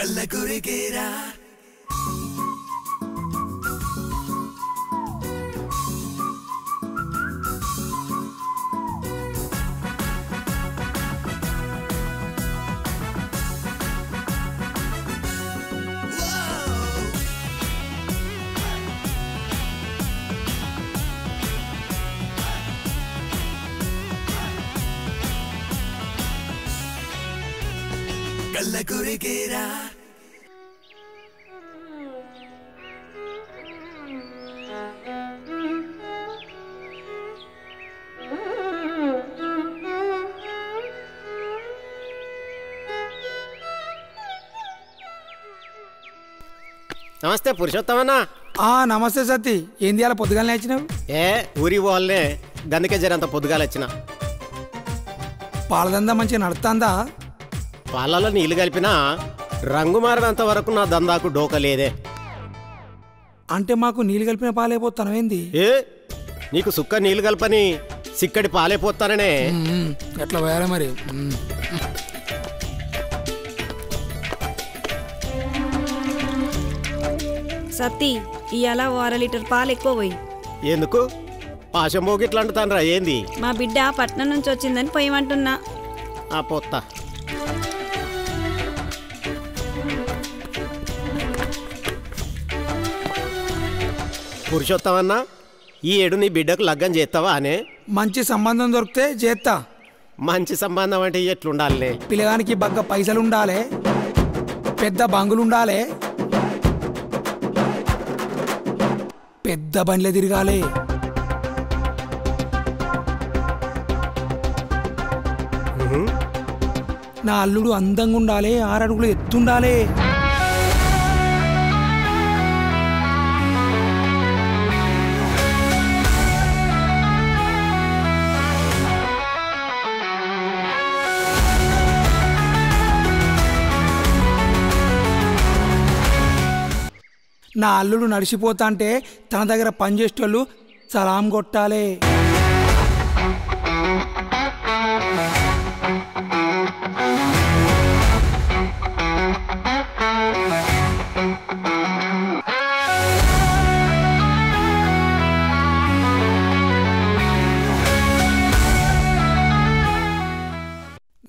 కళ్ళకురికేరా కళ్ళకురికేరా నమస్తే పురుషోత్తమన్నా. నమస్తే సతీ. ఏంది అలా పొద్దుగాలనే వచ్చినావు? ఊరి వాళ్ళే గందుకే జరంత పొద్దుగాల వచ్చిన. పాలదందా మంచిగా నడుస్తుందా? పాలలో నీళ్లు కలిపినా రంగు మారినంత వరకు నా దందాకు డోకలేదే. అంటే మాకు నీళ్ళు కలిపిన పాలైపోతానవేంది? నీకు సుక్క నీళ్లు కలపని సిక్కడి పాలైపోతాననే. ఎట్లా పోయారా మరి? సతీ ఇవాళ 1/2 లీటర్ పాలు ఎక్కువ పోయి. ఎందుకు పాశంబోగి ఇట్లా అంటుతానరా? ఏంది? మా బిడ్డ పట్నం నుంచి వచ్చిందని పోయమంటున్నా. ఆ పొత్త పురుషోత్తమన్నా, ఈ ఏడు నీ బిడ్డకు లగ్గం చేస్తావా అనే? మంచి సంబంధం దొరికితే చేస్తా. మంచి సంబంధం అంటే ఎట్లుండాలే? పిల్లగానికి బగ్గ పైసలు ఉండాలి, పెద్ద బంగులు ఉండాలి, పెద్ద బండ్లే తిరగాలి. నా అల్లుడు అందంగా ఉండాలి, 6 అడుగులు ఎత్తుండాలి. నా అల్లుడు నడిచిపోతా అంటే తన దగ్గర పనిచేసేటోళ్ళు సలాం కొట్టాలి.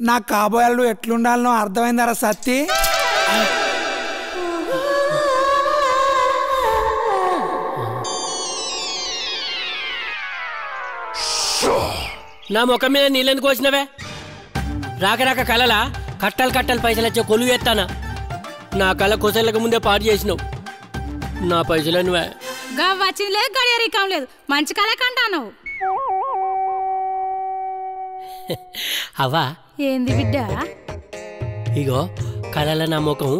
నా కాబోయాలు ఎట్లుండాలనో అర్థమైందారా సత్తి? నా ముఖం మీద నీళ్ళెందుకు వచ్చినవే? రాక రాక కలలా కట్టలు కట్టలు పైసలు వచ్చే కొలువు ఎత్తానా? నా కళ కొసలకు ముందే పాటు చేసినావు. నా పైసలు నువ్వే వచ్చింది లేదు, గడియరికం లేదు, మంచి కళ కంటాను. అవా ఏంది బిడ్డ? ఇగో కళల నా ముఖం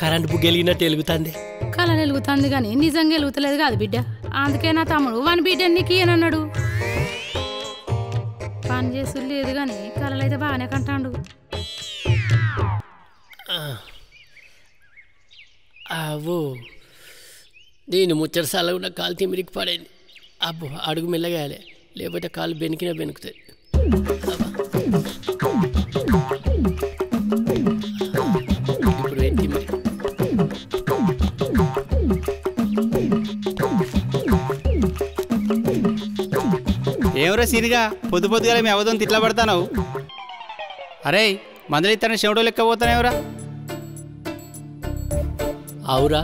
కరెంట్ బుక్ వెలిగినట్టు వెలుగుతుంది. కళ వెలుగుతుంది కానీ నిజంగా వెలుగుతలేదు కాదు బిడ్డ. అందుకే నా తమ్ముడు వాని బిడ్డ నీకు ఈయనన్నాడు. పని చేసు లేదు కానీ కళలు అయితే బాగానే కంటాడు. అవో దీని ముచ్చటసాల ఉన్న కాలు తిమిరికి పడేది. అబ్బో అడుగు మెల్లగాయాలి, లేకపోతే కాలు బెనికినా బెనుకుతుంది. ఇప్పుడు తిమిరి ఏమరా సీనిగా పొద్దు పొద్దుగా మీ అవధం తిట్లా పడతావు? అరే మందులు ఇస్తాను చెవుడో లెక్క పోతానేవరా? అవురా,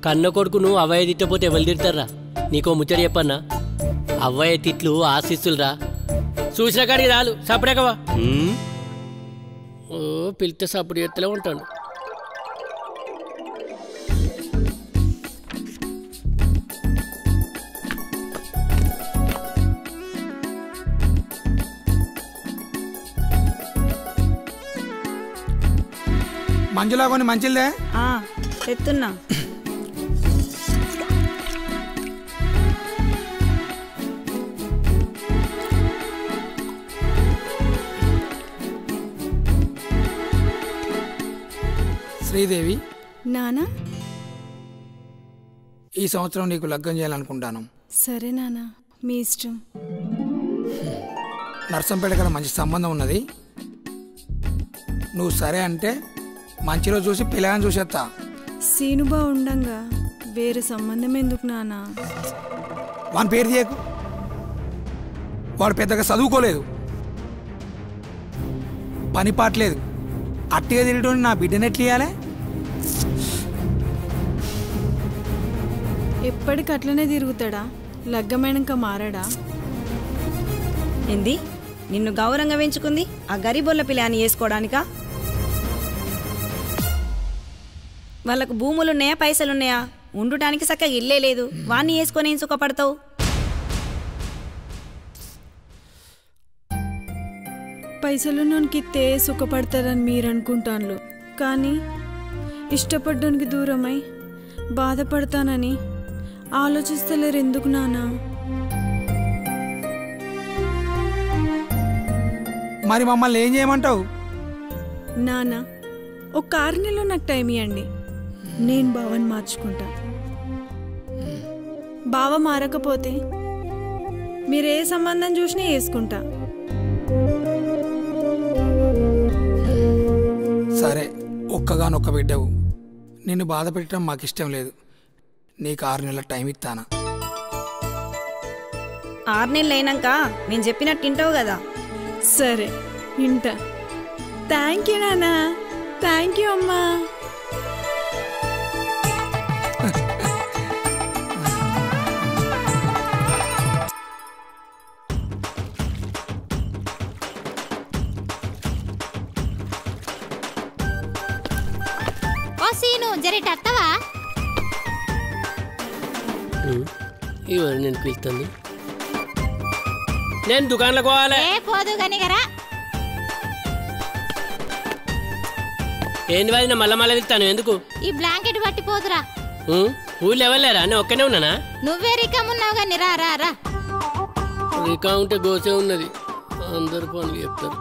కన్న కొడుకును అవ్వయ్య తిట్టపోతే ఎవరు తిడతారా? నీకో ముచ్చట చెప్పన్నా, అవ్వయ్య తిట్లు ఆశిస్తులురా. చూసిన కాడికి రాలు సపడేకవా. ఓ పిలిస్తే సప్పుడు ఎత్తలే ఉంటాడు. మంచులా కొన్ని మంచిదే తెస్తున్నా. శ్రీదేవి, నానా ఈ సంవత్సరం నీకు లగ్గం చేయాలనుకుంటాను. సరే నానా, మీ ఇష్టం. నర్సంపేట కదా మంచి సంబంధం ఉన్నది. నువ్వు సరే అంటే మంచి రోజు చూసి పిల్లగాని చూసేస్తా. సీనుబా ఉండంగా వేరే సంబంధం ఎందుకు నానా? వాని పేరు చేయకు. వాడు పెద్దగా చదువుకోలేదు, పని పాటలేదు. అట్టిగా తిరిగి నా బిడ్డను ఎట్లియాలే? ఎప్పటికి అట్లనే తిరుగుతాడా? లగ్గమైనాక మారాడా? ఏంది నిన్ను గౌరవంగా పెంచుకుంది ఆ గరీబోళ్ళ పిల్లని వేసుకోవడానికా? వాళ్ళకు భూములున్నాయా, పైసలున్నాయా? ఉండటానికి చక్కగా ఇల్లే లేదు. వాణ్ణి వేసుకొని ఏం సుఖపడతావు? పైసలున్నోనికి ఇస్తే సుఖపడతారని మీరు అనుకుంటాను, కానీ ఇష్టపడ్డానికి దూరమై బాధపడతానని ఆలోచిస్తలేరు ఎందుకు నానా? మరి మమ్మల్ని ఏం చేయమంటావు? నానా ఒక 6 నెలలు నాకు టైం ఇవ్వండి, నేను బావని మార్చుకుంటా. బావ మారకపోతే మీరు ఏ సంబంధం చూసినా వేసుకుంటా. సరే, ఒక్కగానొక్క బిడ్డవు, నిన్ను బాధ పెట్టడం మాకు ఇష్టం లేదు. నీకు 6 నెలల టైం ఇస్తానా? 6 నెలలు అయినాక నేను చెప్పినట్టు వింటావు కదా? సరే ఇంటా. థ్యాంక్ యూ నానా. థ్యాంక్ యూ అమ్మా. ఓ సీను జరేట అత్తవా? ఇవన్నీ నేను పిలుస్తాను. నేను దుకాణంలోకి పోవాలి. ఏ పోదు గనిగరా. ఏంది వాడిన మళ్ళా మళ్ళీ వెళ్తాను ఎందుకు? ఈ బ్లాంకెట్ పట్టిపోదురా. ఊళ్ళో ఎవరులేరా? నేను ఒక్కనే ఉన్నానా? నువ్వే రికమున్నావు గాని రా రా రా. రికా ఉంటే గోసే ఉన్నది, అందరు పనులు చెప్తారు.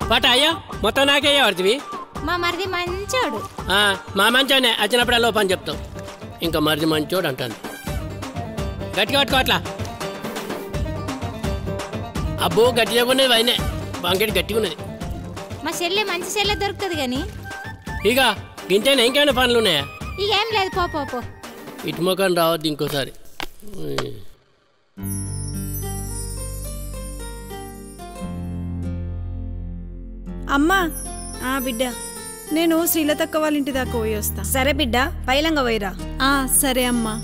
పాట అయ్యా మొత్తం నాకేయ్యా పడుతుంది. మా మరిది మంచోడు. మా మంచోనే, వచ్చినప్పుడల్లా పని చెప్తావు. ఇంకా మరిది మంచోడు అంటాను. గట్టిగా పట్టుకో అట్లా. అబ్బో గట్టిగా ఉన్నది వైనే, బాంకెట్ గట్టిగా ఉన్నది. మా చెల్లె మంచి చెల్లె దొరుకుతుంది గాని. ఇక గింతేనా? ఇంకేమైనా పనులు ఉన్నాయా? ఇక ఏం లేదు, పో పో పో. ఇటు మొక్కని రావద్దు ఇంకోసారి. అమ్మా బిడ్డ, నేను శ్రీలతక్క వాళ్ళ ఇంటి దాకా పోయి వస్తా. సరే బిడ్డ, పైలంగా పోయిరా. సరే అమ్మా.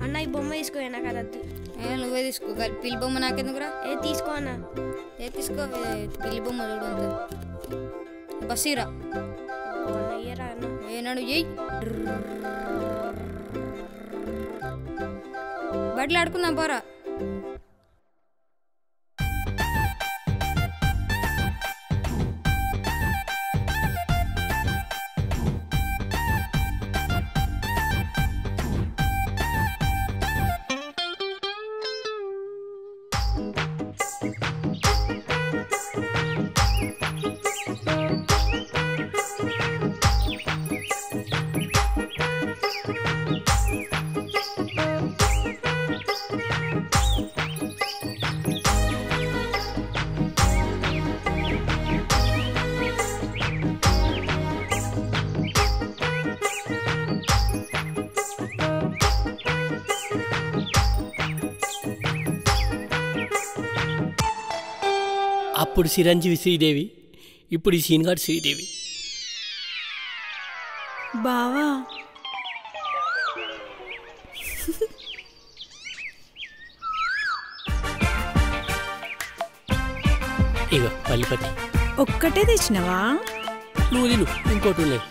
అన్న ఈ బొమ్మ తీసుకో, నాకు అది వద్దు. నువ్వే తీసుకో. పిల్లి బొమ్మ నాకెందుకురా? తీసుకో అన్న. తీసుకో, పిల్లి బొమ్మ చూడు. బస్సీరా ఏనాడు ఎయ్ బట్టలు ఆడుకుందాం పోరా. అప్పుడు చిరంజీవి శ్రీదేవి, ఇప్పుడు ఈ సీన్గాడు శ్రీదేవి. బావా ఇగో పల్లిపట్టి ఒక్కటే తెచ్చినవా? నువ్వు తిను, ఇంకోటి ఉన్నాయి.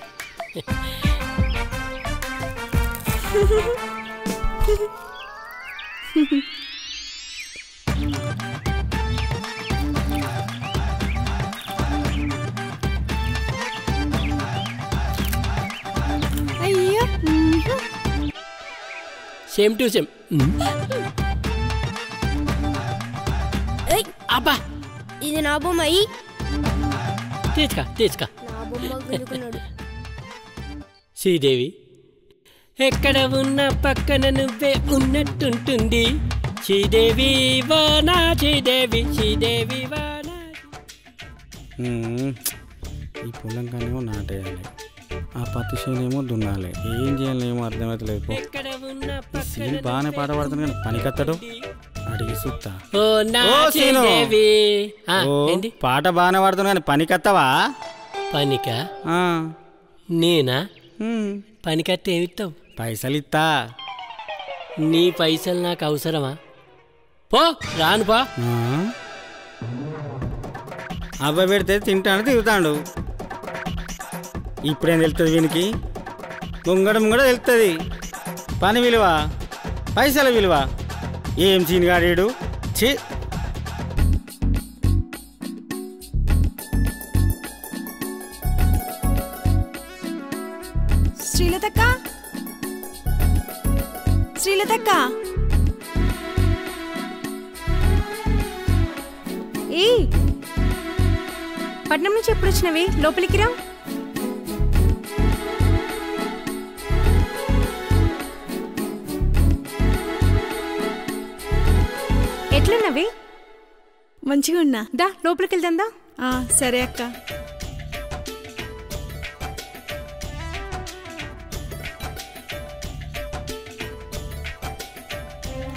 అయ్యో, సేమ్ టు సేమ్. అబ్బా ఇది నా బొమ్మ. తీసుకా తీసుకా. నా బొమ్మ గుంజుకున్నాడు. శ్రీదేవి, ఎక్కడ ఉన్న పక్కన నువ్వే ఉన్నట్టుంటుంది శ్రీదేవి వానా శ్రీదేవి శ్రీదేవి వానా. ఈ పొలం కానేమో నాటేయాలి, ఆ పత్తి చేనేమో దున్నాలి, ఏం చేయాలి ఏమో అర్థమవుతలేదు. సీన్ బాగానే పాట పాడుతుంది కానీ పనికత్తడు అడిగి చూస్తా. పాట బాగానే పాడుతుంది కానీ పనికత్తవా? పనిక నేనా? పనికత్తే ఏమిస్తావు? పైసలు ఇస్తా. నీ పైసలు నాకు అవసరమా? పో రాను పో. అబ్బాయి పెడితే తింటాను తిరుగుతాడు. ఇప్పుడేం తెలుస్తుంది వీనికి? ముంగడం కూడా తెలుస్తుంది పని విలువ, పైసల విలువ. ఏం సీనిగాడీడు ఛీ. శ్రీలతక్క, శ్రీలతక్క, ఏ పట్నం నుంచి ఎప్పుడు వచ్చినవి? లోపలికి రా. ఎట్లున్నవి? మంచిగా ఉన్నా. దా లోపలికి వెళ్దా. సరే అక్క.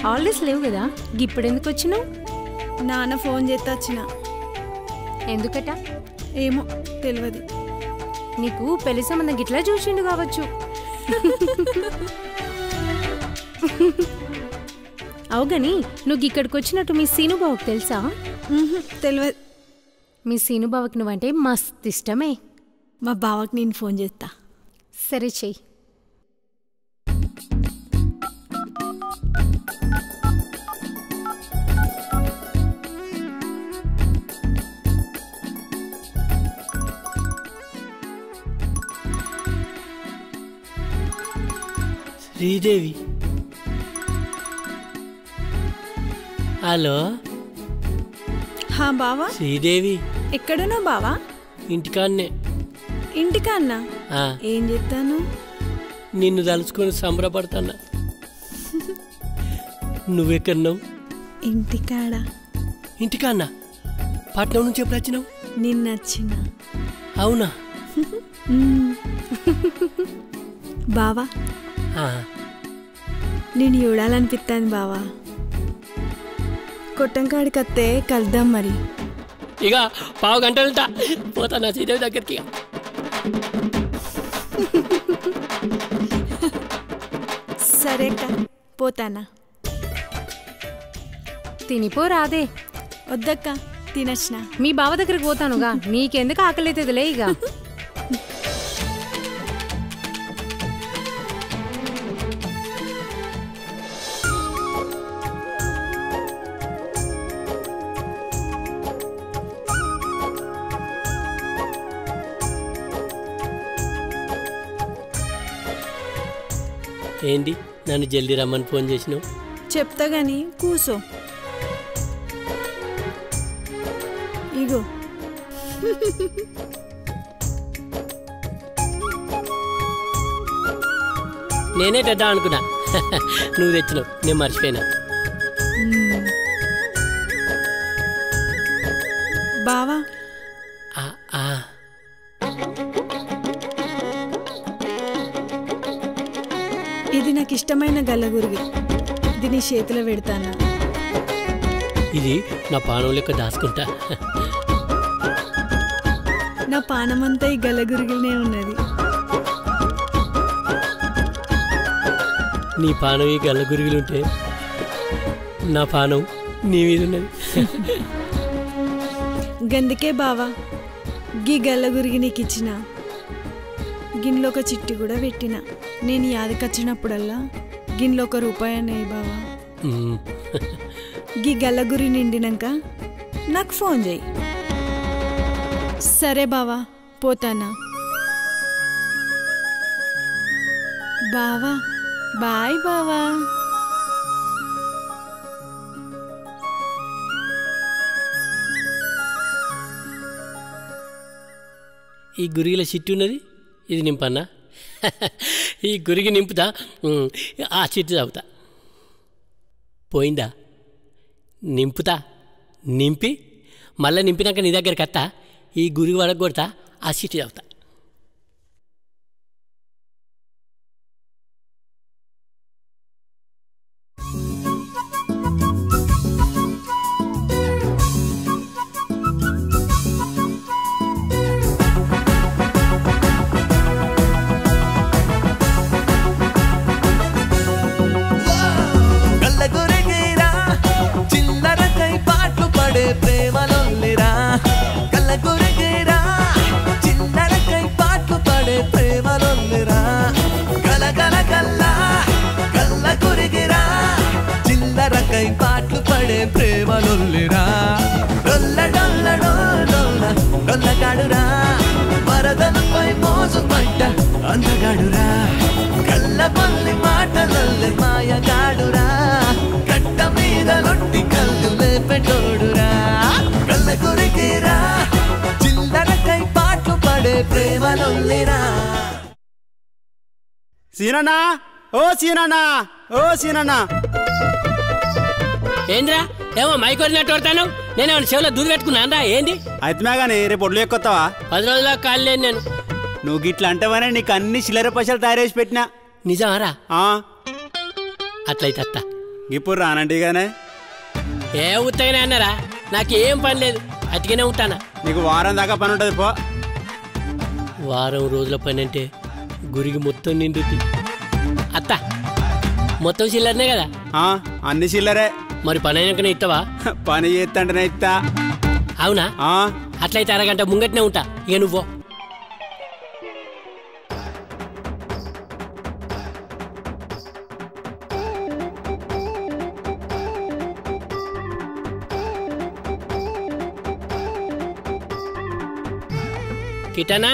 హాలిడేస్ లేవు కదా, ఇప్పుడు ఎందుకు వచ్చినావు? నాన్న ఫోన్ చేస్తే వచ్చిన. ఎందుకట? ఏమో తెలియదు. నీకు పెళ్లి సంబంధం గిట్లా చూసిండు కావచ్చు. అవుగాని నువ్వు ఇక్కడికి వచ్చినట్టు మీ సీనుబావకు తెలుసా? తెలియదు. మీ సీనుబావకి నువ్వంటే మస్తు ఇష్టమే. మా బావకి నేను ఫోన్ చేస్తా. సరే చెయ్యి. శ్రీదేవి, హలో. బావా. శ్రీదేవి ఎక్కడున్నావు బావా? ఇంటికాన్నే. ఇంటికాన్నా? ఏం చెప్తాను? నిన్ను తలుచుకొని సంబరపడతానా. నువ్వెక్కడున్నావు? ఇంటికాడ. ఇంటికాన్నా? పట్నం నుంచి ఎప్పుడు వచ్చినావు? నిన్న వచ్చిన. అవునా? బావా నేను చూడాలనిపిస్తాను బావా. కొట్టంకాడికి వస్తే కలుద్దాం మరి. ఇక పావు గంట వెళ్తా పోతానా శ్రీదేవి దగ్గరికి. సరే అక్క పోతానా. తినిపో రాదే. వద్దక్క తినచ్చిన. మీ బావ దగ్గరికి పోతానుగా, నీకెందుకు ఆకలి అవుతుందిలే. ఇక ఏంటి నన్ను జల్దీ రమ్మని ఫోన్ చేసినావు? చెప్తా గాని కూసో. ఇగో నేనే తెద్దాం అనుకున్నా, నువ్వు తెచ్చినావు. నేను మర్చిపోయినా. బావా ఇది నాకు ఇష్టమైన గల్లగురిగి. ఇది నీ చేతిలో పెడతానా. ఇది నా పానం లెక్క దాచుకుంటా. నా పానమంతా ఈ గల్లగురిగినే ఉన్నది. నీ పానం ఈ గల్లగురిగిలుంటే నా పానం నీ మీద ఉన్నది. గందుకే బావా గీ గల్లగురిగి నీకు ఇచ్చిన. గిన్నెలో ఒక చిట్టి కూడా పెట్టిన. నేను యాదకొచ్చినప్పుడల్లా గిన్నెలో ₹1 అన్నాయి బావా. గీ గల్లగురి నిండినాక నాకు ఫోన్ చేయి. సరే బావా పోతానా. బావా బాయ్ బావా. ఈ గురిగిల చిట్టి ఉన్నది, ఇది నింపన్నా. ఈ గురికి నింపుతా, ఆ చిట్టు తాగుతా. పోయిందా? నింపుతా, నింపి మళ్ళీ నింపినాక నీ దగ్గరికి వస్తా, ఈ గురికి వరకు కొడతా, ఆ చిట్టు తాగుతా. ప్రేమలొల్లిరా కళ్ళ గురిగిరా చిన్నరకై పాటలు పడే ప్రేమలొల్లిరా గలగల కల్లా కళ్ళ గురిగిరా చిల్లరకై పాటలు పడే ప్రేమలొల్లిరా డొల్ల డొల్ల డొల్ల డొల్లగాడురా వరదలపై మోసు పడ్డ అందగాడురా కళ్ళ పల్లి మాటలొల్లి మాయగాడురా కట్ట మీద లొట్టి కళ్ళు లేపెటోడురా కళ్ళ గురికిరా చిల్లరకై పాటలు పడే ప్రేమలొల్లిరా. సీనన్నా, ఓ సీనన్నా, ఓ సీనన్నా. ఏంద్రా ఏమో మైకొరినట్టు కొడతాను? నేనేమన్నా చెవులో దూరు పెట్టుకున్నానరా? ఏంది అయితే కానీ రేపు ఒడ్లు ఎక్కుతావా? 10 రోజుల్లో కాలు లేను నేను. నువ్వు గిట్లా అంటావనే నీకు అన్ని చిల్లర పైసలు తయారు చేసి పెట్టినా. నిజమారా? అట్లయితే అత్త ఇప్పుడు రానండిగానే. ఏ ఉత్తగానే అన్నారా? నాకేం పని లేదు, అతిగానే ఉంటానా. నీకు వారం దాకా పని ఉంటుంది పో. వారం రోజుల పని అంటే గురికి మొత్తం నిండుతుంది. అత్త మొత్తం చిల్లరనే కదా? అన్ని చిల్లరే. మరి పని అయినాకనే ఇస్తావా? పని చేస్తాంటేనే ఇస్తా. అవునా? అట్లయితే అరగంట ముంగట్నే ఉంటా. ఇక నువ్వు కిటనా?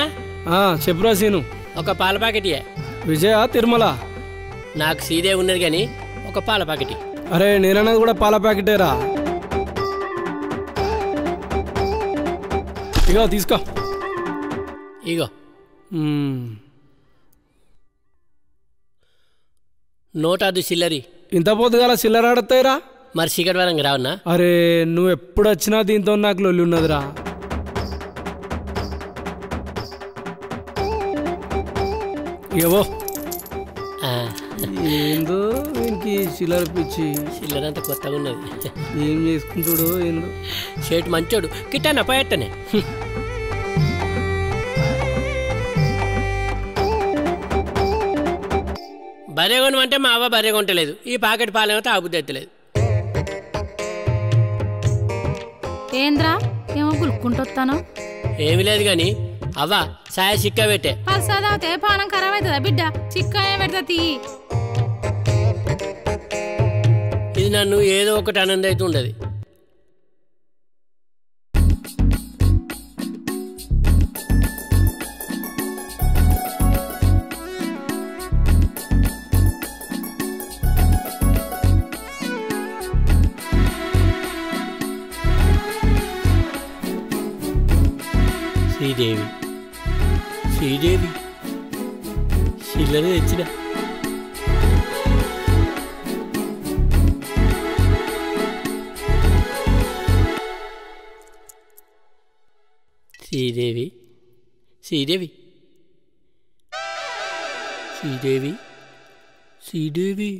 చెప్పురా సీను. ఒక పాల ప్యాకెట్ ఇయ్య. విజయ తిరుమల? నాకు సీదే ఉన్నది కానీ ఒక పాల ప్యాకెట్. అరే నేనన్నది కూడా పాల ప్యాకెటేరా. ఇగో తీసుకో. ఇగో నోటాదు చిల్లరి. ఇంత పొద్దుగాల చిల్లర ఆడతాయిరా? మరి సిగరెట్ వరంగా రావన్నా? అరే నువ్వు ఎప్పుడు వచ్చినా దీంతో నాకు లొల్లి ఉన్నదిరా. ఏవో ఏందో వీనికి చిల్లర పిచ్చి. చిల్లర అంతా కొత్తగా ఉన్నది. ఏం చేసుకుంటాడో ఏందో. షర్ట్ మంచోడు కిట్టాను పోయట్టనే. బర్రె కొనమంటే మా అవ్వ బర్రె కొంటలేదు. ఈ ప్యాకెట్ పాలేమో తాగుబుద్ధి ఎత్తలేదు. ఏంద్రా ఏమో గులుక్కుంటొస్తాను? ఏమి లేదు కానీ అవ్వ సాయ చిక్క పెట్టే. పల్సదాతే పానం ఖరాబ్ అవుతుందా బిడ్డ? చిక్క ఏం పెడతా? ఇది నన్ను ఏదో ఒకటి ఆనందం అయితే ఉండదు. శ్రీదేవి శ్రీదేవి చిల్లర తెచ్చిన. శ్రీదేవి శ్రీదేవి శ్రీదేవి శ్రీదేవి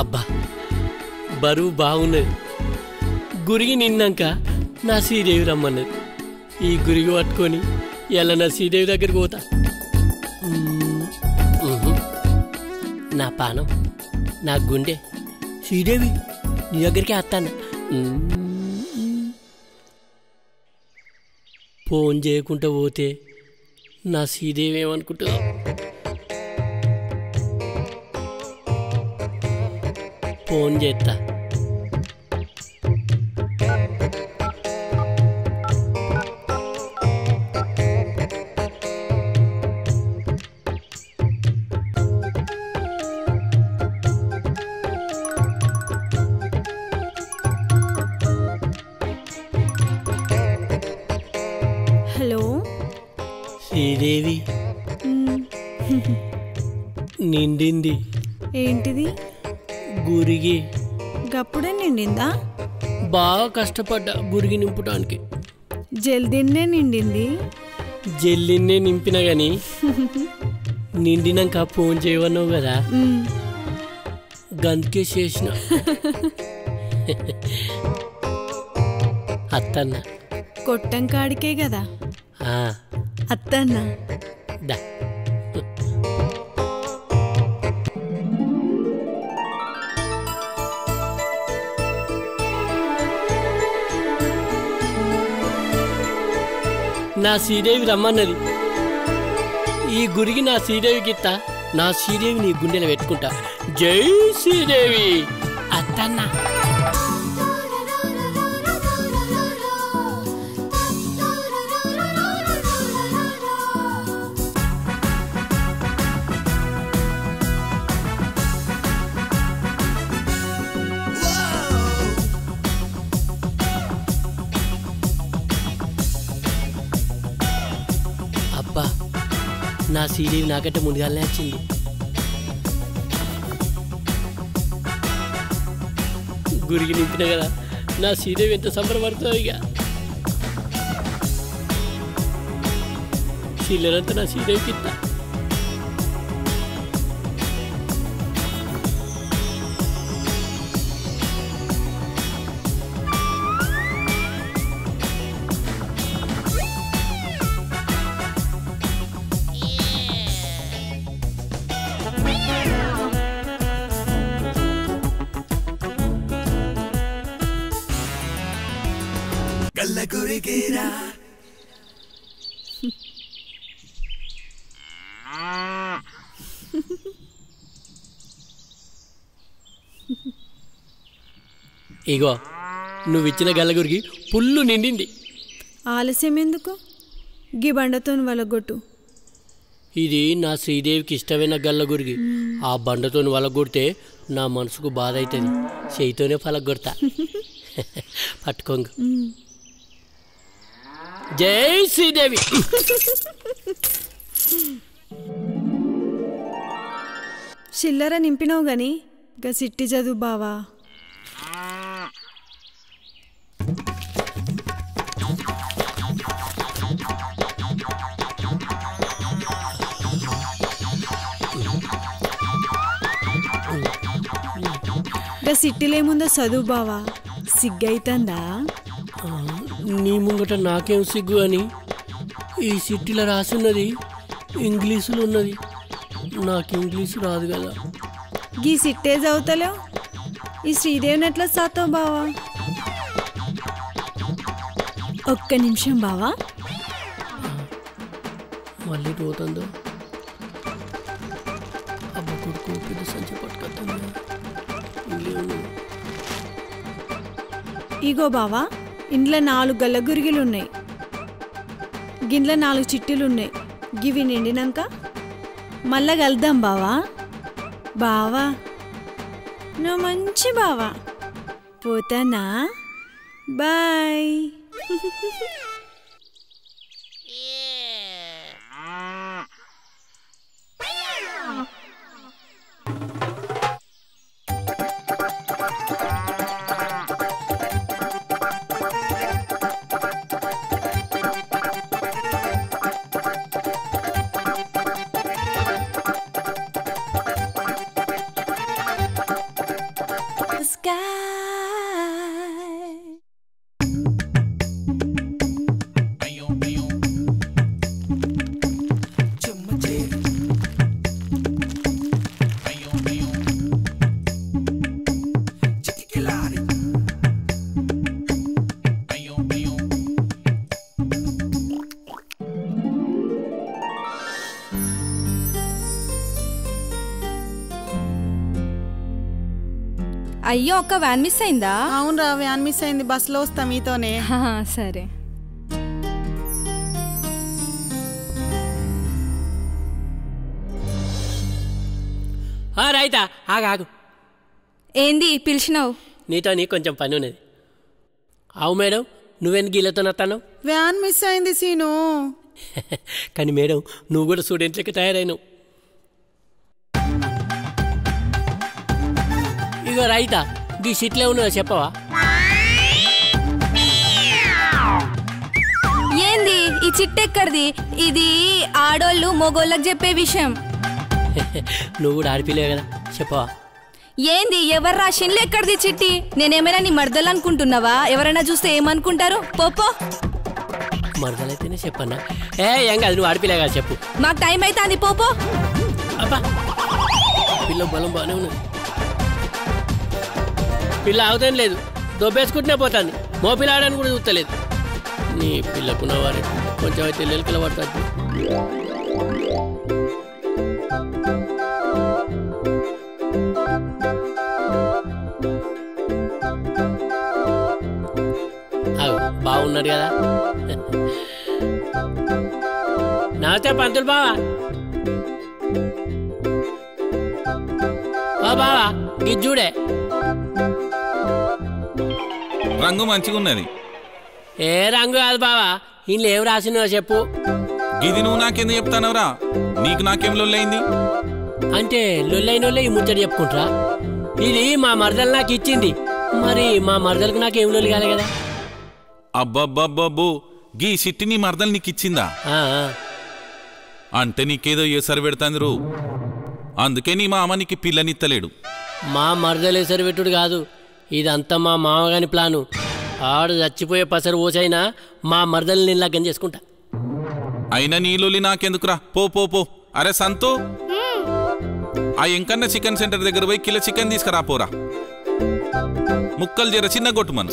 అబ్బా బరువు బాగున్నది. గురిగి నిన్నాక నా శ్రీదేవి రమ్మన్నది. ఈ గురిగి పట్టుకొని ఇలా నా శ్రీదేవి దగ్గరికి పోతా. నా పానం నా గుండె శ్రీదేవి నీ దగ్గరికి వస్తాను. ఫోన్ చేయకుండా పోతే నా శ్రీదేవి ఏమనుకుంటుందో. ఫోన్ చేస్తా. హలో శ్రీదేవి నిండింది. ఏంటిది? గురిగి గప్పుడే నిండిందా? బాగా కష్టపడ్డా గురిగి నింపడానికి. జల్దీనే నిండింది. జల్లిన్నే నింపినా గాని నిండినాక ఫోన్ చేయవన్నావు కదా, గందుకే చేసిన. అత్తన్న కొట్టం కాడికే కదా అత్తన్న. దా నా శ్రీదేవి రమ్మన్నది. ఈ గురికి నా శ్రీదేవికి ఇస్తా. నా శ్రీదేవి నీ గుండెలో పెట్టుకుంటా. జై శ్రీదేవి. అత్తన్న నా శ్రీదేవి నాకంటే ముందుగానే వచ్చింది. గురికి నింపిన కదా, నా శ్రీదేవి ఎంత సంబరపడుతుందో. ఇక చిల్లరంతా నా శ్రీదేవికి ఇస్తా. ఇగో నువ్విచ్చిన గల్లగురికి పుల్లు నిండింది. ఆలస్యం ఎందుకు? గీ బండతో వలగొట్టు. ఇది నా శ్రీదేవికి ఇష్టమైన గల్లగురికి. ఆ బండతో వలగొడితే నా మనసుకు బాధ అవుతుంది. చేయితోనే పలగొడతా. పట్టుకోంగ. జై శ్రీదేవి. చిల్లర నింపినావు గాని ఇంకా సిట్టి చదువు బావా. ఇంకా సిట్టిలేముందో చదువు బావా. సిగ్గైతందా? నీ ముంగట నాకేం సిగ్గు అని. ఈ సిట్టిలో రాసున్నది ఇంగ్లీషులో ఉన్నది. నాకు ఇంగ్లీషు రాదు కదా. గీ సిట్టే చదువుతలేవు. ఈ శ్రీదేవిని ఎట్లా చదువుతావు బావా? ఒక్క నిమిషం బావా. మళ్ళీ పోతుందో అబ్బ కొడుకు పెద్ద సంచి పట్టుకొస్తుంది. ఇగో బావా, ఇంట్లో 4 గల్లగురిగిలు ఉన్నాయి. గిన్నెలో 4 చిట్టీలు ఉన్నాయి. గివి నిండినాక మళ్ళా కలుద్దాం బావా. బావా నువ్వు మంచి బావా. పోతానా? బాయ్. అయ్యో ఒక్క వ్యాన్ మిస్ అయిందా? అవునరా, వ్యాన్ మిస్ అయింది. బస్సులో వస్తా మీతోనే. సరే. రైతా ఆగు. ఏంది పిలిచినావు? నీతో కొంచెం పని ఉన్నది. అవు మేడం, నువ్వెందుకు గీళ్ళతో నత్తాను? వ్యాన్ మిస్ అయింది సీను. కానీ మేడం, నువ్వు కూడా స్టూడెంట్ లెక్క తయారైనావు. ఇగో రైతా, ఈ సీట్లే ఉన్నదో చెప్పవా? ఏంది ఈ చిట్టెక్కడిది? ఇది ఆడోళ్ళు మొగోళ్ళకి చెప్పే విషయం. నువ్వు కూడా ఆడిపిలేవు కదా, చెప్పవా? ఏంది ఎవరు రాసిండ్లు? ఎక్కడిది చిట్టి? నేనేమైనా నీ మర్దలు అనుకుంటున్నావా? ఎవరైనా చూస్తే ఏమనుకుంటారు? పోపో. మరదలైతేనే చెప్పన్నా. ఏం కాదు, నువ్వు ఆడిపిలే కదా, చెప్పు. మాకు టైం అయితే అది. పోపో. అబ్బా, పిల్ల బలం బాగానే ఉన్నది. పిల్ల అవుతాను లేదు, దొబ్బేసుకుంటూనే పోతుంది. మోపిల్ల ఆడని కూడా చూస్తలేదు. నీ పిల్లకున్న వారి కొంచెం అయితే లెలికల పడుతుంది. బాగున్నాడు కదా. నమస్తే పంతులు బావా. బావా ఇది చూడే, రంగు మంచిగా ఉన్నది. ఏ రంగు కాదు బావా, ఇంట్లో ఏం రాసినవో చెప్పు. గిది నువ్వు నాకెందుకు చెప్తానవరా? నీకు నాకేం లొల్లైంది? అంటే లొల్లైన ఈ ముచ్చట చెప్పుకుంటారా? ఇది మా మరదలు నాకు ఇచ్చింది, మరి మా మరదలకు నాకేం లొల్లి కాలే కదా. అబ్బబ్బబ్బబ్బో, గీ సిట్టి నీ మరదలు నీకు ఇచ్చిందా? అంటే నీకేదో ఏసరి పెడతాంది రో, అందుకే నీ మామ నీకు పిల్లనిత్తలేడు. మా మరదలు ఏసరి పెట్టుడు కాదు, ఇదంతా మా మామగాని ప్లాను. ఆడు చచ్చిపోయే పసరు ఓసైనా మా మరదల్ని నేను లగ్గం చేసుకుంటా. అయినా నీలోలి నాకెందుకురా, పో పో పో. అరే సంతు, ఆ ఎంకన్న చికెన్ సెంటర్ దగ్గర పోయి కిలో చికెన్ తీసుకురా పోరా. ముక్కలు జర చిన్న కొట్టుమను.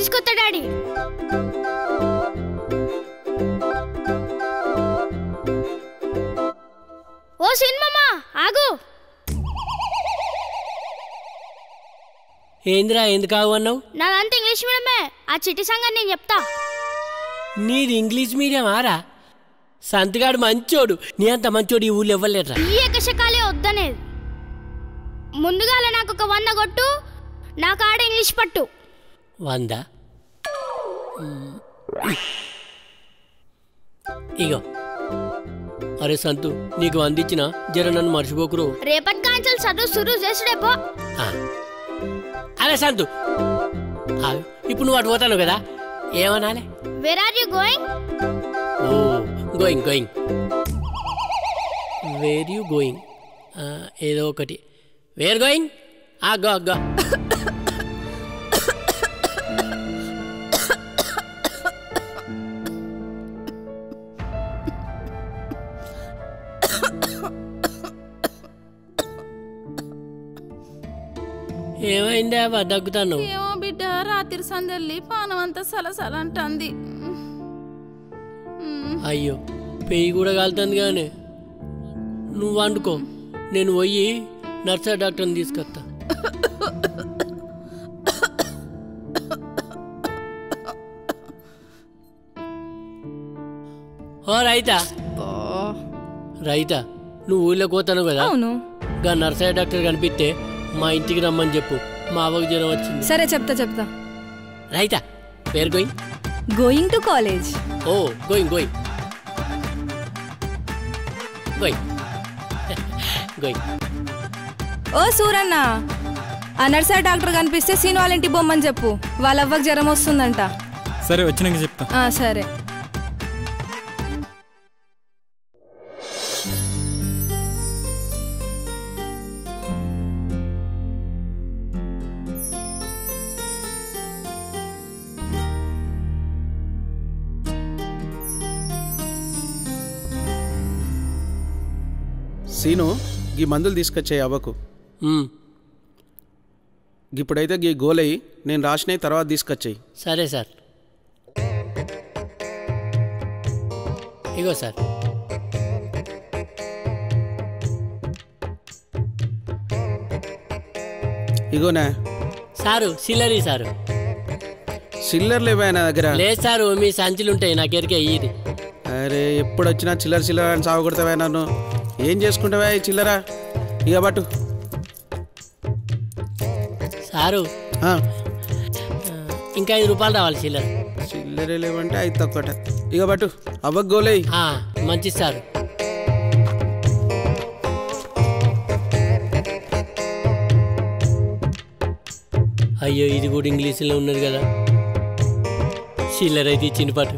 ఓ సినిమా ఆగు. ఏందిరా, ఎందుకు ఆగు అన్నావు? నాదంతా ఇంగ్లీష్ మీడియమే. ఆ చిట్టి సంగతి నేను చెప్తా. నీది ఇంగ్లీష్ మీడియం ఆరా? సంతగాడు మంచోడు, నీ అంత మంచోడు ఈ ఊళ్ళో ఇవ్వలేట్రా. ఈ ఎకశకాలే వద్దనేది. ముందుగా నాకు ఒక 100 కొట్టు, నాకు ఆడ ఇంగ్లీష్ పట్టు. 100? ఇగో. అరే సంతు, నీకు 100 ఇచ్చినా జర నన్ను మర్చిపోకురు. రేపటి కాంచెలు చదువు సురు చేసుడే పో. అరే సంతు, ఇప్పుడు నువ్వు అటు పోతాను కదా, ఏమనాలి? Where are you going? Oh, going going. Where you going? ఏదో ఒకటి. Where going? Go go. ఏమైందా దగ్గుతాను? ఏమో బిడ్డ, రాత్రి సందెల్లి పానం అంతా సలసల అంటుంది. అయ్యో, పెయ్యి కూడా కాలుతుంది. కానీ నువ్వు వండుకో, నేను పోయి నర్సరీ డాక్టర్ని తీసుకొస్తా. రైతా రైతా, నువ్వు ఊళ్ళోకి పోతాను కదా, గా నర్సరీ డాక్టర్ కనిపిస్తే మా ఇంటికి రమ్మని చెప్పు. మా అవ్వకు జ్వరం వచ్చింది. సరే చెప్తా. రైతా, where going? Going to college. Oh, going going going going. ఓ సూరన్న, ఆ నర్సరీ డాక్టర్ కనిపిస్తే సీను వాళ్ళ ఇంటి బొమ్మని చెప్పు. వాళ్ళ అవ్వకు జ్వరం వస్తుందంట. సరే, వచ్చినాక చెప్తా. సరే. సీను, గీ మందులు తీసుకొచ్చాయి అవ్వకు. ఇప్పుడైతే గీ గోలయ్యి నేను రాసినవి తర్వాత తీసుకొచ్చాయి. సరే సార్. ఇగో సార్. ఇగోనే. సారు సిల్లరీ సారు. చిల్లర లేవా నా దగ్గర? లేదు సారు, మీ సంచులు ఉంటాయి నాకు ఎరికే ఇది. అరే ఎప్పుడు వచ్చినా చిల్లర చిల్లర అని సాగు కొడతావా నన్ను? ఏం చేసుకుంటావా ఈ చిల్లరా? ఇక బట్టు సారు. ఇంకా 5 రూపాయలు రావాలి చిల్లర. చిల్లరే లేవంటే 5 తక్కువట. ఇక బట్టు అవ్వకు గోలే. మంచి సారు. అయ్యో ఇది కూడా ఇంగ్లీష్లో ఉన్నది కదా. చిల్లర అయితే ఇచ్చింది పాటు.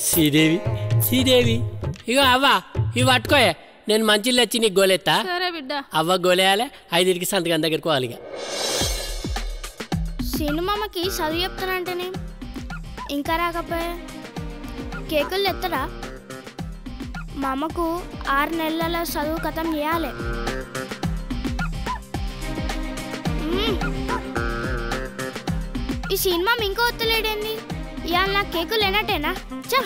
శ్రీదేవి శ్రీదేవి ఇగో అవ్వ ఇవి పట్టుకోయే, నేను మంచిళ్ళు వచ్చి నీకు గోలెత్తా. అవ్వ గోలేయాలి, 5కి సంతకం దగ్గరికి పోవాలి. ఇక సినిమాకి చదువు చెప్తానంటేనే ఇంకా రాకపోయా కేకులు ఎత్తరా? మా అమ్మకు 6 నెలల చదువు కథం చేయాలి. ఈ సినిమా ఇంకో వత్తలేడేంది? ఇవాళ నాకు కేకులు లేనట్టేనా? చా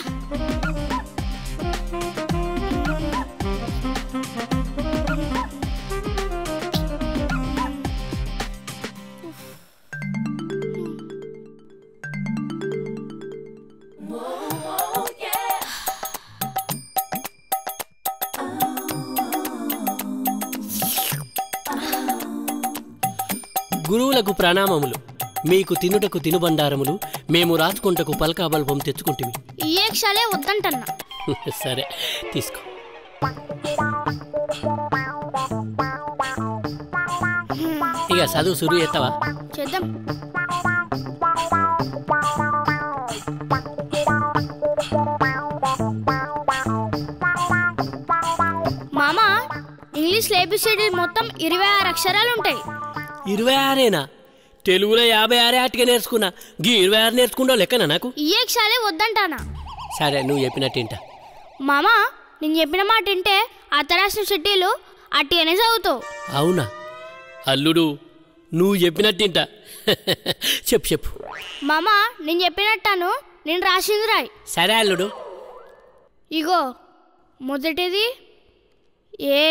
గురువులకు ప్రణామములు. మీకు తినుటకు తినుబండారములు, మేము రాచుకుంటకు పలకాబల్పం తెచ్చుకుంటుమి. ఈ క్షాలే వద్దంటన్నా. సరే తీసుకో. ఇక చదువు సురు ఎత్తవా? చేద్దాం. మామా ఇంగ్లీష్ ఏబిసిడి మొత్తం 26 అక్షరాలు ఉంటాయి. 26ఏనా? తెలుగులో 56 ఆటగా నేర్చుకున్నా. గీ 26 నేర్చుకుంటా లెక్కనా నాకు? ఈ క్షాలే వద్దంటానా. సరే నువ్వు చెప్పినట్టేంట. మామా నేను చెప్పిన మాట వింటే అతరాసిన చిట్టీలు అట్టిగానే చదువుతావు. అవునా అల్లుడు, నువ్వు చెప్పినట్టేంట. చెప్పు చెప్పు. మామా నేను చెప్పినట్టాను, నేను రాసింది రాయి. సరే అల్లుడు. ఇగో మొదటిది ఏ.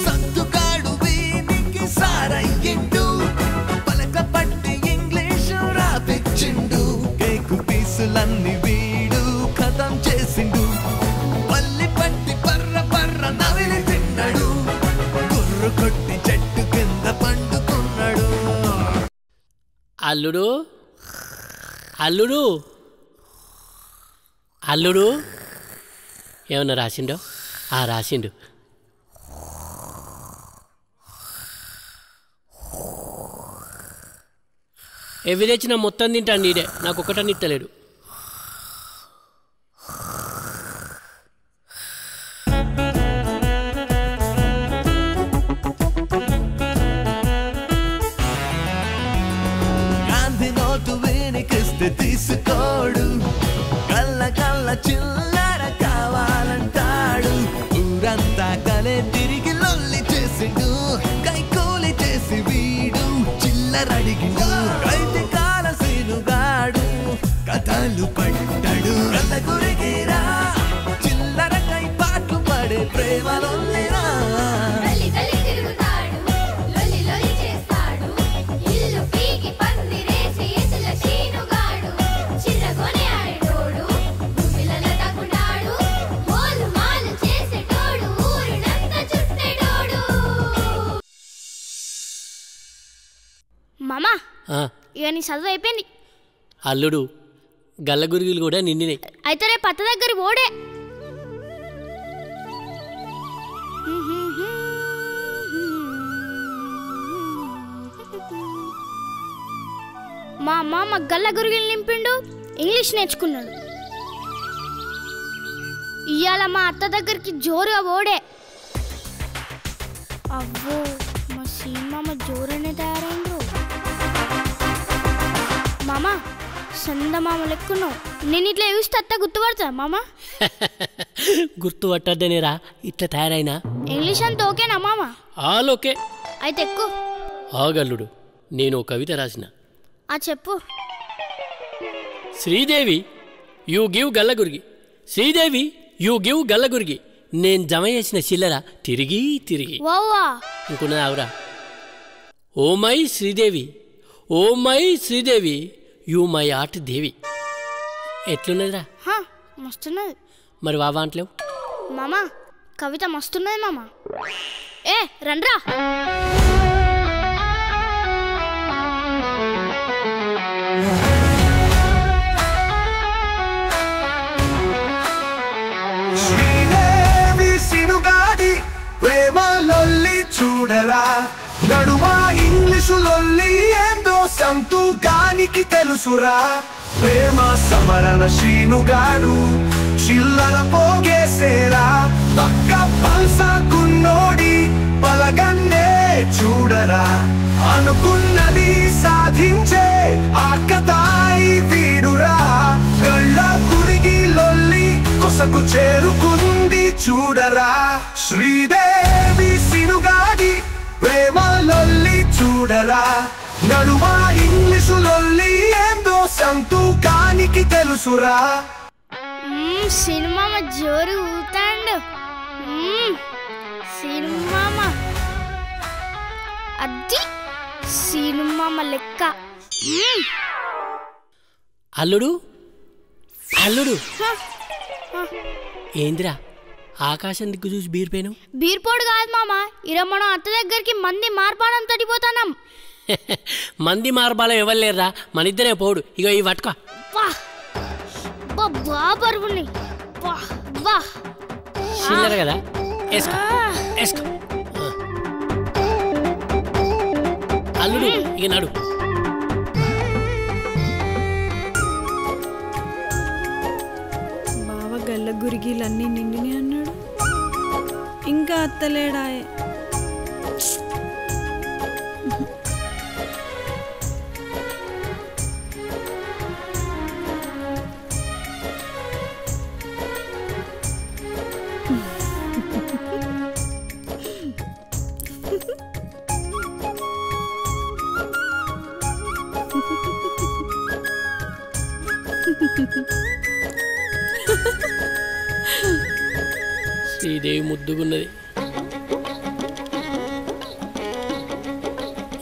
సంతుకాడు వీనికి సారయ్యిండు, పలక పట్టి ఇంగ్లీషు రాపిచ్చిండు, కేకు పీసులన్నీ వీడు ఖతం చేసిండు, పల్లి పట్టి పర్ర పర్ర నవిలి తిన్నాడు, గుర్రు కొట్టి చెట్టు కింద పండుకున్నాడు. అల్లుడు అల్లుడు అల్లుడు ఏమన్నా రాసిండో? రాసిండు. ఎవి తెచ్చినా మొత్తం తింటాను నీడే, నాకు ఒకటని ఇత్తలేడు. గాంధీ నోటు వీనికిస్తే తీసుకోడు, కళ్ళ కళ్ళ చిల్లర కావాలంటాడు, ఊరంతా కలే తిరిగి లొల్లి చేసిండు, కైకూలి చేసి వీడు చిల్లరడిగిండు, కైతే కాలసీనుగాడు కథలు పడ్డాడు, కళ్ళ గురిగిరా చిల్లర కై పాటలు పడే ప్రేమలొల్లిరా. మామా ఇక నీ చదువు అయిపోయింది. అల్లుడు గల్లగురిగిలు కూడా నిండినాయి. అయితే రేపు పత్త దగ్గర ఓడే. మా అమ్మ గల్ల గురిగిలు నింపిండు, ఇంగ్లీష్ నేర్చుకున్నాడు. ఇవాళ మా అత్త దగ్గరికి జోరుగా ఓడే. అవ్వో మా సీమమ్మ జోరనే తయారైండ్రు. మామా చందమామ లెక్కున్నావు, నేను ఇట్లా చూస్తే అత్త గుర్తుపడతా మామా? గుర్తుపట్టద్దనేరా ఇట్లా తయారైనా? ఇంగ్లీష్ అంతా ఓకేనా మామా? All okay. అయితే ఎక్కువ ఆగల్లుడు, నేను కవిత రాసిన. చెప్పు. శ్రీదేవి యూ గివ్ గల్లగురిగి, శ్రీదేవి యూ గివ్ గల్లగురిగి, నేను జమ చేసిన చిల్లర తిరిగి తిరిగి. వావా ఇంకున్నది ఆవురా. Oh my Sridevi, oh my Sridevi, you my heart దేవి. ఎట్లున్నదిరా? మస్తున్నది. మరి వావా అంటలేవు? మామా కవిత మస్తున్నది మామా. ఏ రండ్రా. శ్రీదేవి సినుగాడి ప్రేమ లొల్లి చూడరా, నడుమా ఇంగ్లీషు లొల్లి ఏందో సంతుగానికి తెలుసురా. ప్రేమ సమరణ శ్రీనుగాడు చిల్లర పోగేసేరా, పక్క పల్సకున్నోడి పలగన్నే చూడరా. అనుకున్నది సాధించే ఆకతాయి వీడురా, కళ్ళ కురిగి లొల్లి కొసకు చేరుకుంది చూడరా. శ్రీదేవి సినుగాడి ప్రేమ లొల్లి చూడరా, నడుమా ఇంగ్లీషు లొల్లి ఏందో సంతుకానికి తెలుసురా. సినిమా జోరు ఊతాండు. సినిమా అది సినిమా లెక్క. అల్లుడు అల్లుడు ఏందిరా ఆకాశం దిక్కు చూసి బీర్పోయాను? బీర్పోడు కాదు మామా, ఈరోజు మనం అత్త దగ్గరికి మంది మార్పాడం తడిపోతాం. మంది మార్బాలం ఇవ్వలేరా, మన ఇద్దరే పోడు. ఇగో ఈ పట్టుకో. బాబరువుని చిల్లర కదా, వేసుకో వేసుకో. అల్లుడు ఇక నడు. బావ గల్ల గురిగిలన్నీ నిండిని అన్నాడు, ఇంకా అత్తలేడాయే. శ్రీదేవి ముద్దుగున్నది.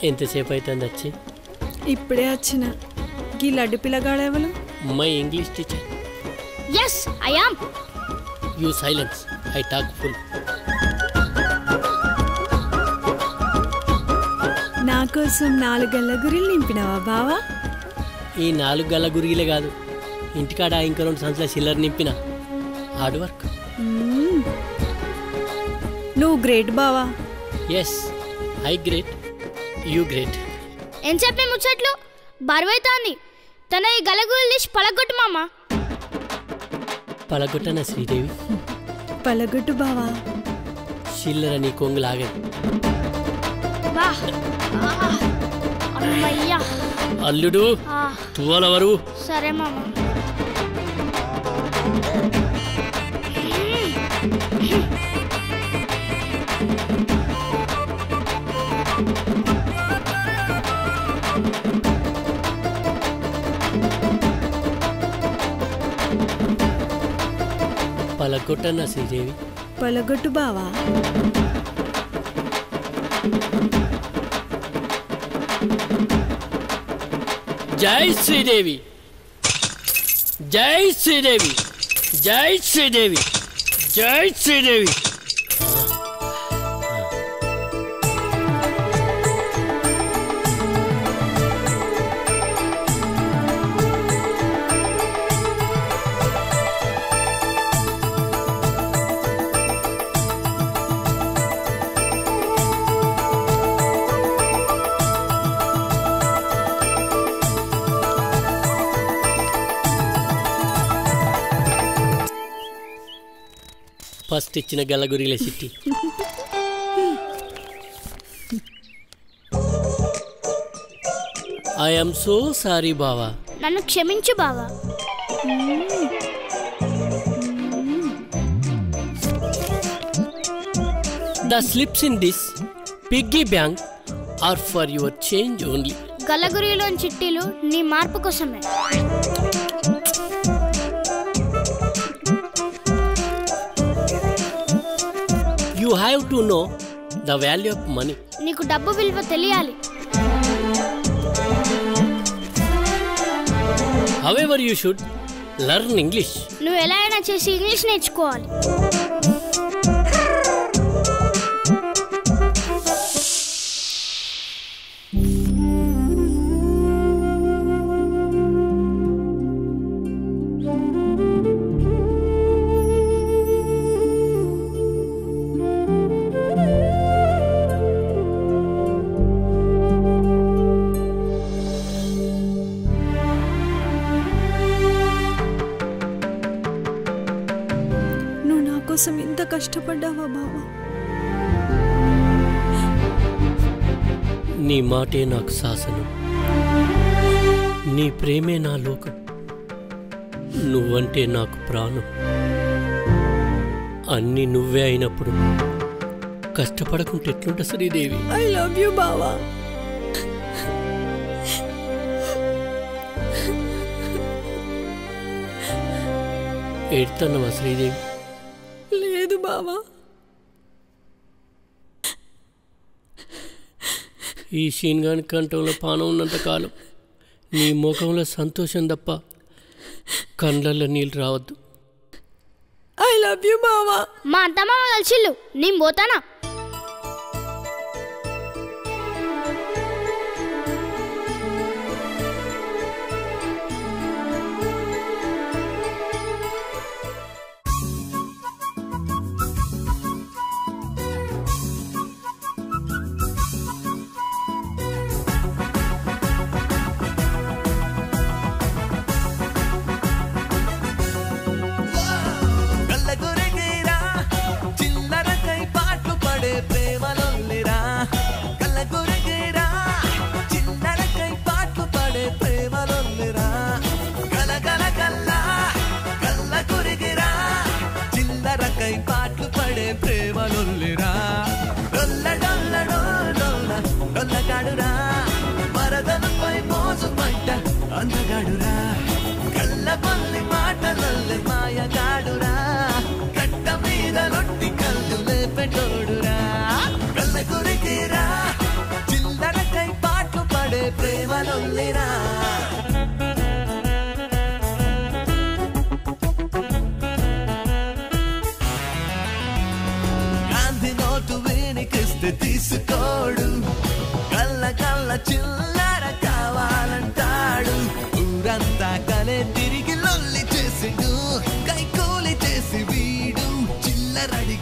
ఎంతసేపు అవుతుంది వచ్చి? ఇప్పుడే వచ్చిన. గీ లడ్డు పిల్లగాడేవలు? My English teacher. Yes I am. You silence, I talk full. నా కోసం 4 గల్ల గురిలు నింపినావా బావా? ఈ 4 గల్ల గురిగిలే కాదు, ఇంటికాడ ఇంకా 2 సంచుల చిల్లర నింపిన. Hard work. నువ్వు గ్రేట్ బావా. Yes I great, you great. ఏం చెప్పే ముచ్చట్లు బరువైతాంది. తన ఈ గలగులు తీసి పలగొట్టు మామా. పలగొట్టనా శ్రీదేవి? పలగొట్టు బావా. చిల్లర నీ కొంగులాగదు. అల్లుడు తువలవరు. సరే మామా. పలగొట్టన్నా శ్రీదేవి? పలగొట్టు బావా. జై శ్రీదేవి, జై శ్రీదేవి, జై శ్రీదేవి, జై శ్రీదేవి. ఫస్ట్ ఇచ్చిన గల్లగురిలే సిట్టి. ఐ యామ్ సో సారీ బావా. నన్ను క్షమించు బావా. The slips in this piggy bank are for your change only. గల్లగురిలోని చిట్టీలు నీ మార్పు కోసమే. You have to know the value of money. నీకు డబ్బు విలువ తెలియాలి. However you should learn English. నువ్వు ఎలా అయినా చేసి ఇంగ్లీష్ నేర్చుకోవాలి. కోసం ఇంత కష్టపడ్డావా బావా? నీ మాటే నాకు శాసనం, నీ ప్రేమే నా లోకం, నువ్వంటే నాకు ప్రాణం. అన్నీ నువ్వే అయినప్పుడు కష్టపడకుంటే ఎట్లుంటా శ్రీదేవి? ఐ లవ్ యూ బావా. ఏడ్తన్నవా శ్రీదేవి? లేదు బావా. ఈ షీన్గాని కంఠంలో పానం ఉన్నంతకాలం నీ ముఖంలో సంతోషం తప్ప కండ్లల్లో నీళ్ళు రావద్దు. ఐ లవ్ యూ బావా. మా అత్తమ్మ కలిసిల్లు, నేను పోతానా? అందగాడురా కళ్ళపల్లి మాటలల్లే మాయగాడురా కట్ట మీద లొట్టి కళ్ళు లేపెటోడురా కళ్ళ గురికిరా చిల్లరకై పాటలు పడే ప్రేమలొల్లిరా గాంధీ నోటు వీనికిస్తే తీసుకోడు కళ్ళ కళ్ళ చిల్లర కావాలంటాడు ఊరంతా కలే తిరిగి లొల్లి చేసిండు కైకూలి చేసి వీడు చిల్లరడి